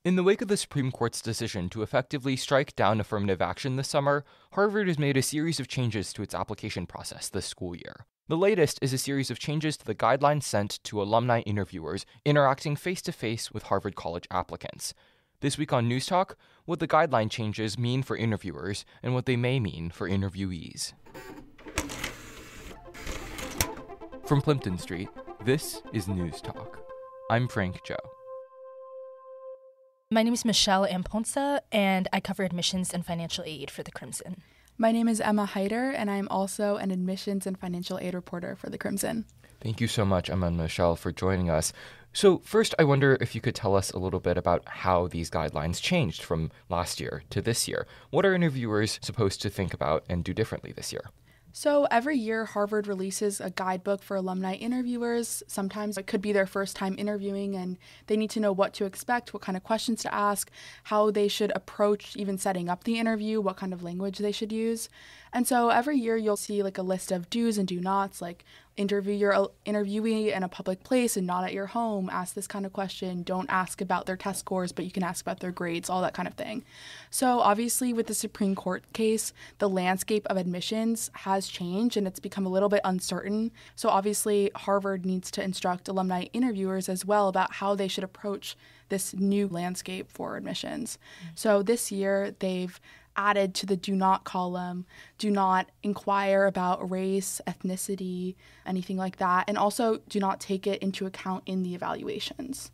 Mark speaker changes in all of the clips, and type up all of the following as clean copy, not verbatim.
Speaker 1: In the wake of the Supreme Court's decision to effectively strike down affirmative action this summer, Harvard has made a series of changes to its application process this school year. The latest is a series of changes to the guidelines sent to alumni interviewers interacting face-to-face with Harvard College applicants. This week on Newstalk, what the guideline changes mean for interviewers and what they may mean for interviewees. From Plimpton Street, this is Newstalk. I'm Frank Zhou.
Speaker 2: My name is Michelle Amponsah, and I cover admissions and financial aid for the Crimson.
Speaker 3: My name is Emma Haidar, and I'm also an admissions and financial aid reporter for the Crimson.
Speaker 1: Thank you so much, Emma and Michelle, for joining us. So first, I wonder if you could tell us a little bit about how these guidelines changed from last year to this year. What are interviewers supposed to think about and do differently this year?
Speaker 3: So every year, Harvard releases a guidebook for alumni interviewers. Sometimes it could be their first time interviewing, and they need to know what to expect, what kind of questions to ask, how they should approach even setting up the interview, what kind of language they should use. And so every year, you'll see like a list of do's and do nots, like interview your interviewee in a public place and not at your home, ask this kind of question, don't ask about their test scores, but you can ask about their grades, all that kind of thing. So obviously with the Supreme Court case, the landscape of admissions has changed and it's become a little bit uncertain. So obviously Harvard needs to instruct alumni interviewers as well about how they should approach this new landscape for admissions. So this year they've added to the do not column, do not inquire about race, ethnicity, anything like that, and also do not take it into account in the evaluations.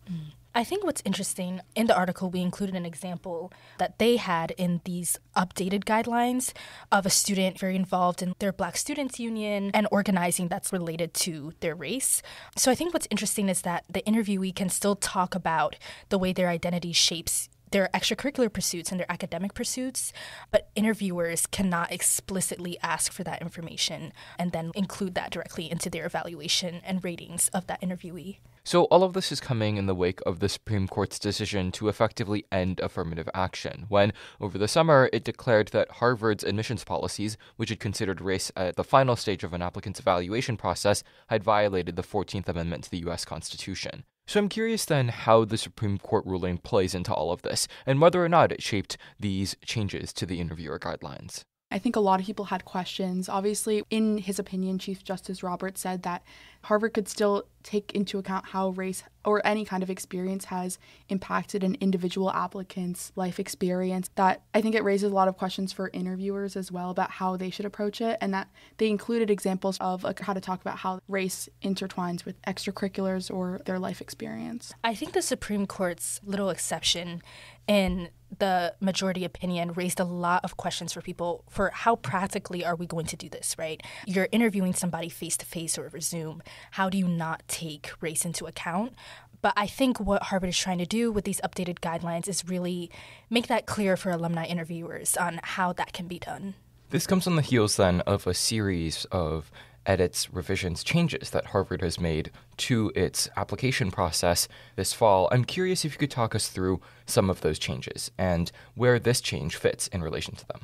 Speaker 2: I think what's interesting, in the article we included an example that they had in these updated guidelines of a student very involved in their Black Students Union and organizing that's related to their race. So I think what's interesting is that the interviewee can still talk about the way their identity shapes their extracurricular pursuits and their academic pursuits, but interviewers cannot explicitly ask for that information and then include that directly into their evaluation and ratings of that interviewee.
Speaker 1: So all of this is coming in the wake of the Supreme Court's decision to effectively end affirmative action, when, over the summer, it declared that Harvard's admissions policies, which had considered race at the final stage of an applicant's evaluation process, had violated the 14th Amendment to the U.S. Constitution. So I'm curious then how the Supreme Court ruling plays into all of this, and whether or not it shaped these changes to the interviewer guidelines.
Speaker 3: I think a lot of people had questions. Obviously, in his opinion, Chief Justice Roberts said that Harvard could still take into account how race or any kind of experience has impacted an individual applicant's life experience. That I think it raises a lot of questions for interviewers as well about how they should approach it, and that they included examples of how to talk about how race intertwines with extracurriculars or their life experience.
Speaker 2: I think the Supreme Court's little exception in the majority opinion raised a lot of questions for people for how practically are we going to do this, right? You're interviewing somebody face-to-face or over Zoom. How do you not take race into account? But I think what Harvard is trying to do with these updated guidelines is really make that clear for alumni interviewers on how that can be done.
Speaker 1: This comes on the heels then of a series of edits, revisions, changes that Harvard has made to its application process this fall. I'm curious if you could talk us through some of those changes and where this change fits in relation to them.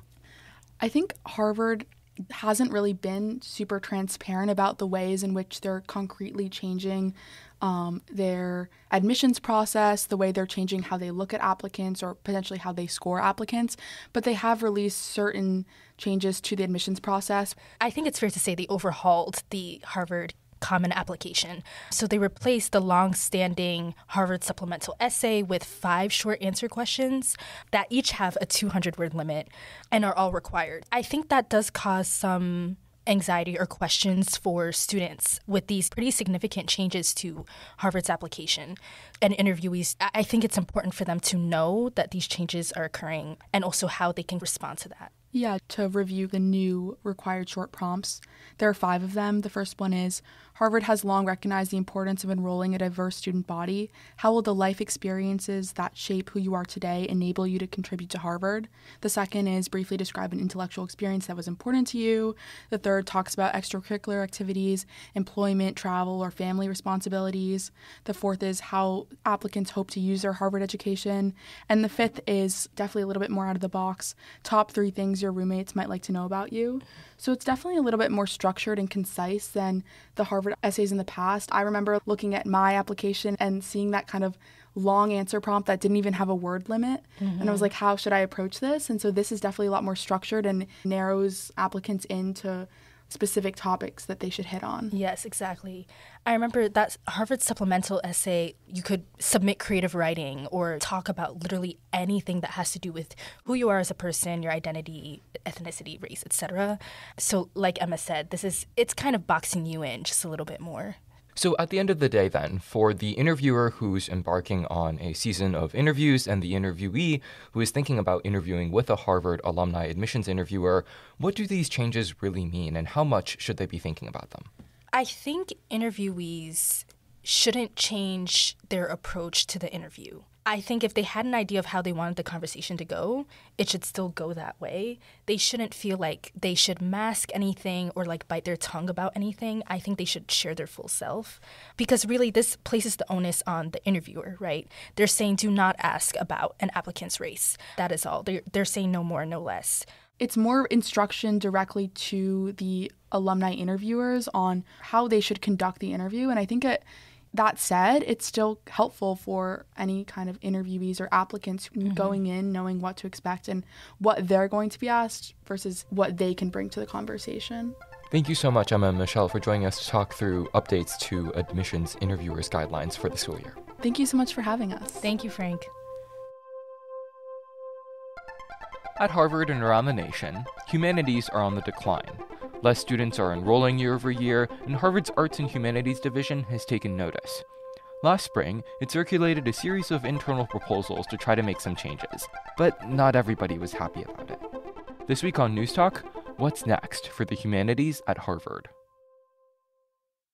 Speaker 3: I think Harvard hasn't really been super transparent about the ways in which they're concretely changing their admissions process, the way they're changing how they look at applicants or potentially how they score applicants, but they have released certain changes to the admissions process.
Speaker 2: I think it's fair to say they overhauled the Harvard Common Application. So they replaced the long-standing Harvard supplemental essay with 5 short answer questions that each have a 200-word limit and are all required. I think that does cause some anxiety or questions for students with these pretty significant changes to Harvard's application. And interviewees, I think it's important for them to know that these changes are occurring and also how they can respond to that.
Speaker 3: Yeah, to review the new required short prompts. There are 5 of them. The first one is, Harvard has long recognized the importance of enrolling a diverse student body. How will the life experiences that shape who you are today enable you to contribute to Harvard? The second is, briefly describe an intellectual experience that was important to you. The third talks about extracurricular activities, employment, travel, or family responsibilities. The fourth is how applicants hope to use their Harvard education. And the fifth is definitely a little bit more out of the box. Top 3 things your roommates might like to know about you. So it's definitely a little bit more structured and concise than the Harvard essays in the past. I remember looking at my application and seeing that kind of long answer prompt that didn't even have a word limit. And I was like, how should I approach this? And so this is definitely a lot more structured and narrows applicants into specific topics that they should hit on.
Speaker 2: Yes, exactly. I remember that Harvard supplemental essay, you could submit creative writing or talk about literally anything that has to do with who you are as a person, your identity, ethnicity, race, etc. So like Emma said, it's kind of boxing you in just a little bit more.
Speaker 1: So at the end of the day then, for the interviewer who's embarking on a season of interviews and the interviewee who is thinking about interviewing with a Harvard alumni admissions interviewer, what do these changes really mean and how much should they be thinking about them?
Speaker 2: I think interviewees shouldn't change their approach to the interview. I think if they had an idea of how they wanted the conversation to go, it should still go that way. They shouldn't feel like they should mask anything or like bite their tongue about anything. I think they should share their full self because really this places the onus on the interviewer, right? They're saying do not ask about an applicant's race. That is all. They're saying no more, no less.
Speaker 3: It's more instruction directly to the alumni interviewers on how they should conduct the interview. And I think that said, it's still helpful for any kind of interviewees or applicants going in, knowing what to expect and what they're going to be asked versus what they can bring to the conversation.
Speaker 1: Thank you so much, Emma and Michelle, for joining us to talk through updates to admissions interviewers' guidelines for the school year.
Speaker 3: Thank you so much for having us.
Speaker 2: Thank you, Frank.
Speaker 1: At Harvard and around the nation, humanities are on the decline. Less students are enrolling year over year, and Harvard's Arts and Humanities division has taken notice. Last spring, it circulated a series of internal proposals to try to make some changes, but not everybody was happy about it. This week on Newstalk, what's next for the humanities at Harvard?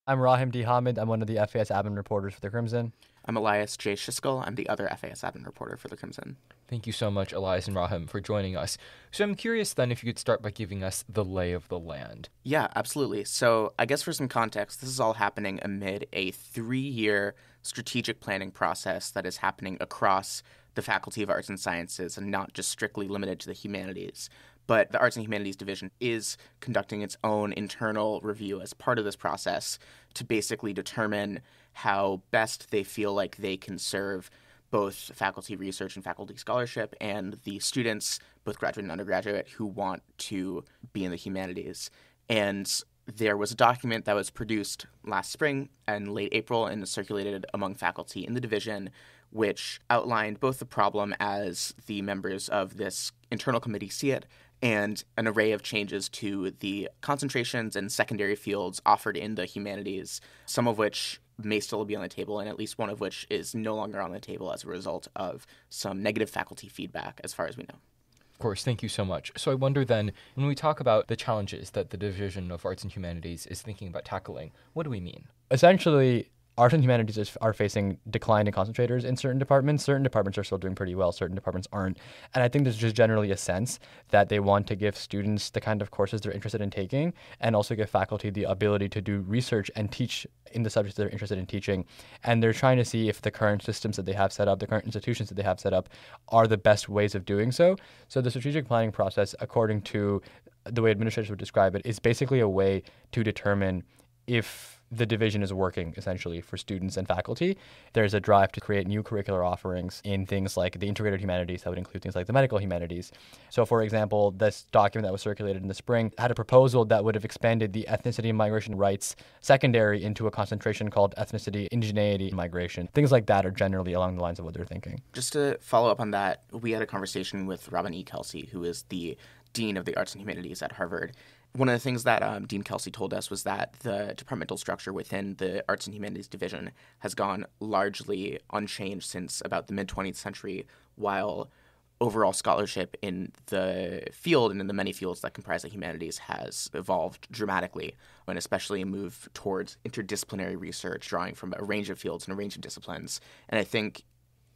Speaker 4: I'm Rahem D. Hamid. I'm one of the FAS admin reporters for the Crimson.
Speaker 5: I'm Elias J. Schisgall. I'm the other FAS admin reporter for the Crimson.
Speaker 1: Thank you so much, Elias and Rahem, for joining us. So I'm curious then if you could start by giving us the lay of the land.
Speaker 5: Yeah, absolutely. So I guess for some context, this is all happening amid a 3-year strategic planning process that is happening across the Faculty of Arts and Sciences and not just strictly limited to the humanities. But the Arts and Humanities Division is conducting its own internal review as part of this process to basically determine how best they feel like they can serve both faculty research and faculty scholarship and the students, both graduate and undergraduate, who want to be in the humanities. And there was a document that was produced last spring and late April and circulated among faculty in the division, which outlined both the problem as the members of this internal committee see it and an array of changes to the concentrations and secondary fields offered in the humanities, some of which may still be on the table, and at least one of which is no longer on the table as a result of some negative faculty feedback, as far as we know.
Speaker 1: Of course, thank you so much. So I wonder then, when we talk about the challenges that the Division of Arts and Humanities is thinking about tackling, what do we mean?
Speaker 4: Essentially, arts and humanities are facing decline in concentrators in certain departments. Certain departments are still doing pretty well. Certain departments aren't. And I think there's just generally a sense that they want to give students the kind of courses they're interested in taking and also give faculty the ability to do research and teach in the subjects they're interested in teaching. And they're trying to see if the current systems that they have set up, the current institutions that they have set up, are the best ways of doing so. So the strategic planning process, according to the way administrators would describe it, is basically a way to determine if the division is working, essentially, for students and faculty. There's a drive to create new curricular offerings in things like the integrated humanities that would include things like the medical humanities. So, for example, this document that was circulated in the spring had a proposal that would have expanded the ethnicity and migration rights secondary into a concentration called ethnicity, indigeneity, and migration. Things like that are generally along the lines of what they're thinking.
Speaker 5: Just to follow up on that, we had a conversation with Robin E. Kelsey, who is the Dean of the Arts and Humanities at Harvard. One of the things that Dean Kelsey told us was that the departmental structure within the Arts and Humanities Division has gone largely unchanged since about the mid-20th century, while overall scholarship in the field and in the many fields that comprise the humanities has evolved dramatically, and especially a move towards interdisciplinary research, drawing from a range of fields and a range of disciplines. And I think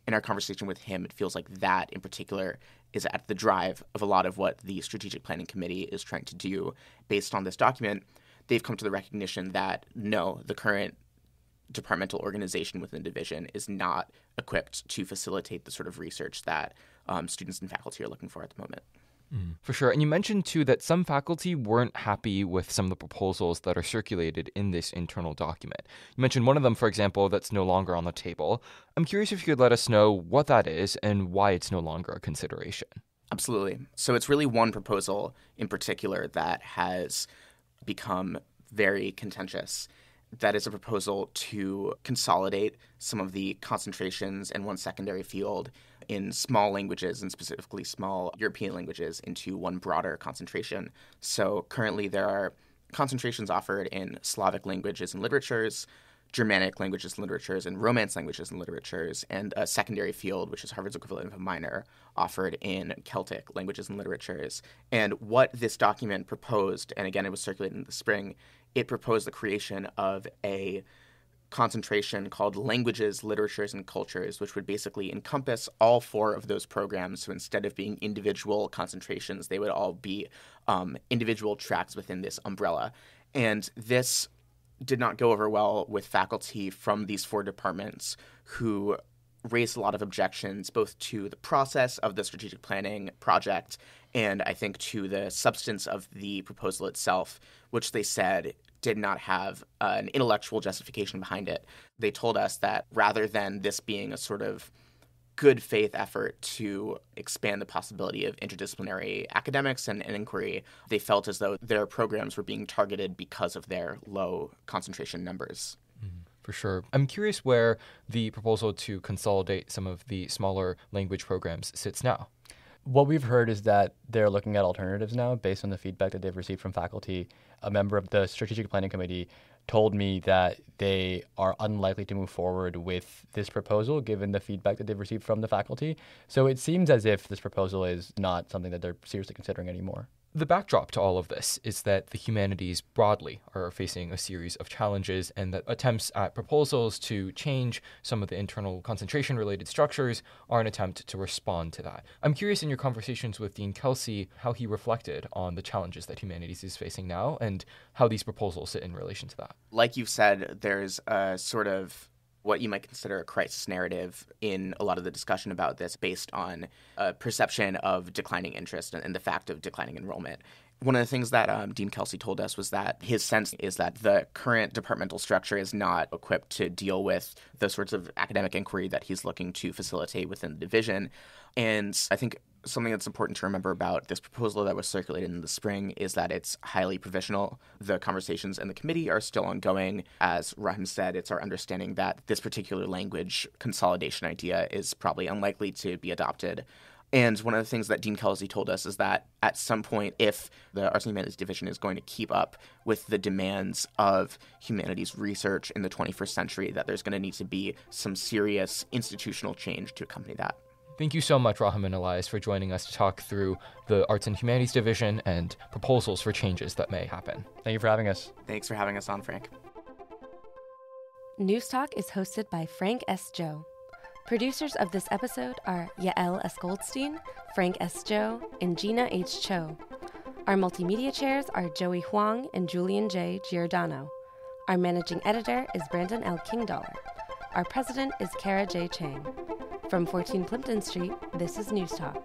Speaker 5: in our conversation with him, it feels like that in particular is at the drive of a lot of what the Strategic Planning Committee is trying to do. Based on this document, they've come to the recognition that no, the current departmental organization within the division is not equipped to facilitate the sort of research that students and faculty are looking for at the moment.
Speaker 1: For sure. And you mentioned, too, that some faculty weren't happy with some of the proposals that are circulated in this internal document. You mentioned one of them, for example, that's no longer on the table. I'm curious if you could let us know what that is and why it's no longer a consideration.
Speaker 5: Absolutely. So it's really one proposal in particular that has become very contentious. That is a proposal to consolidate some of the concentrations in one secondary field in small languages, and specifically small European languages, into one broader concentration. So currently there are concentrations offered in Slavic languages and literatures, Germanic languages and literatures, and Romance languages and literatures, and a secondary field, which is Harvard's equivalent of a minor, offered in Celtic languages and literatures. And what this document proposed, and again it was circulated in the spring, it proposed the creation of a concentration called Languages, Literatures, and Cultures, which would basically encompass all four of those programs. So instead of being individual concentrations, they would all be individual tracks within this umbrella. And this did not go over well with faculty from these four departments, who raised a lot of objections both to the process of the strategic planning project and I think to the substance of the proposal itself, which they said did not have an intellectual justification behind it. They told us that rather than this being a sort of good faith effort to expand the possibility of interdisciplinary academics and inquiry, they felt as though their programs were being targeted because of their low concentration numbers.
Speaker 1: For sure. I'm curious where the proposal to consolidate some of the smaller language programs sits now.
Speaker 4: What we've heard is that they're looking at alternatives now based on the feedback that they've received from faculty. A member of the Strategic Planning Committee told me that they are unlikely to move forward with this proposal given the feedback that they've received from the faculty. So it seems as if this proposal is not something that they're seriously considering anymore.
Speaker 1: The backdrop to all of this is that the humanities broadly are facing a series of challenges, and that attempts at proposals to change some of the internal concentration-related structures are an attempt to respond to that. I'm curious in your conversations with Dean Kelsey how he reflected on the challenges that humanities is facing now and how these proposals sit in relation to that.
Speaker 5: Like you've said, there's a sort of what you might consider a crisis narrative in a lot of the discussion about this based on a perception of declining interest and the fact of declining enrollment. One of the things that Dean Kelsey told us was that his sense is that the current departmental structure is not equipped to deal with the sorts of academic inquiry that he's looking to facilitate within the division. And I think something that's important to remember about this proposal that was circulated in the spring is that it's highly provisional. The conversations in the committee are still ongoing. As Rahem said, it's our understanding that this particular language consolidation idea is probably unlikely to be adopted. And one of the things that Dean Kelsey told us is that at some point, if the Arts and Humanities Division is going to keep up with the demands of humanities research in the 21st century, that there's going to need to be some serious institutional change to accompany that.
Speaker 1: Thank you so much, Rahem and Elias, for joining us to talk through the Arts and Humanities Division and proposals for changes that may happen.
Speaker 4: Thank you for having us.
Speaker 5: Thanks for having us on, Frank.
Speaker 6: Newstalk is hosted by Frank S. Zhou. Producers of this episode are Yael S. Goldstein, Frank S. Zhou, and Gina H. Cho. Our multimedia chairs are Joey Huang and Julian J. Giordano. Our managing editor is Brandon L. Kingdollar. Our president is Kara J. Chang. From 14 Plimpton Street, this is Newstalk.